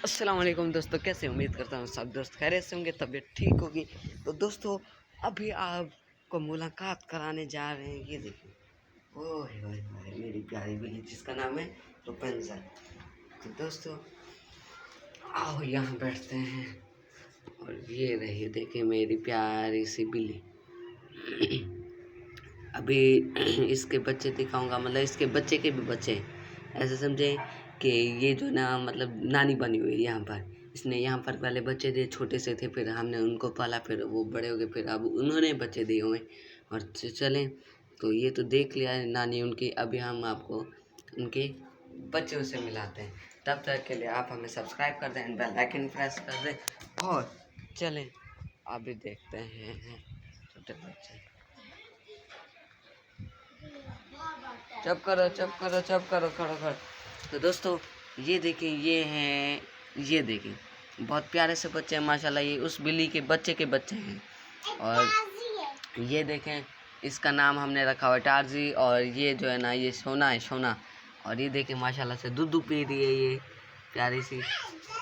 अस्सलाम वालेकुम दोस्तों, कैसे उम्मीद करता हूँ सब दोस्त खैरियत से होंगे, तबीयत ठीक होगी। तो दोस्तों अभी आपको मुलाकात कराने जा रहे हैं। ये देखिए, ओह ओए ओए मेरी प्यारी बिल्ली जिसका नाम है रुपेंजर। तो दोस्तों आओ यहाँ बैठते हैं। और ये रही देखिए मेरी प्यारी सी बिल्ली। अभी इसके बच्चे दिखाऊंगा, मतलब इसके बच्चे के भी बच्चे हैं। ऐसे समझे कि ये जो ना मतलब नानी बनी हुई है यहाँ पर। इसने यहाँ पर पहले बच्चे दिए, छोटे से थे, फिर हमने उनको पाला, फिर वो बड़े हो गए, फिर अब उन्होंने बच्चे दिए हुए। और चलें, तो ये तो देख लिया है नानी उनकी। अभी हम आपको उनके बच्चों से मिलाते हैं। तब तक के लिए आप हमें सब्सक्राइब कर दें, बेल आइकन प्रेस कर दें और चलें अभी देखते हैं छोटे बच्चे। चुप करो चुप करो चुप करो, खड़ो खड़ो। तो दोस्तों ये देखिए, ये हैं, ये देखिए बहुत प्यारे से बच्चे हैं माशाल्लाह। ये उस बिल्ली के बच्चे हैं। और ये देखें, इसका नाम हमने रखा हुआ है टार्जी। और ये जो है ना, ये सोना है, सोना। और ये देखें माशाल्लाह से दूध पी रही है ये प्यारी सी।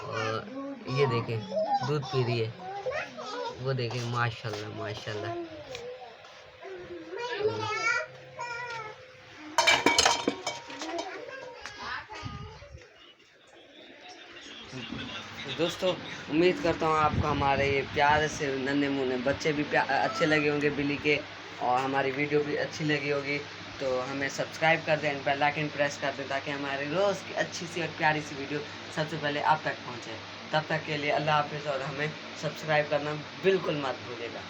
और ये देखें दूध पी रही है, वो देखें माशाल्लाह माशाल्लाह। तो दोस्तों उम्मीद करता हूँ आपको हमारे ये प्यारे से नन्हे मुन्ने बच्चे भी अच्छे लगे होंगे बिल्ली के, और हमारी वीडियो भी अच्छी लगी होगी। तो हमें सब्सक्राइब कर दें, बेल आइकन प्रेस कर दें, ताकि हमारी रोज़ की अच्छी सी और प्यारी सी वीडियो सबसे पहले आप तक पहुँचे। तब तक के लिए अल्लाह हाफिज़, और हमें सब्सक्राइब करना बिल्कुल मत भूलिएगा।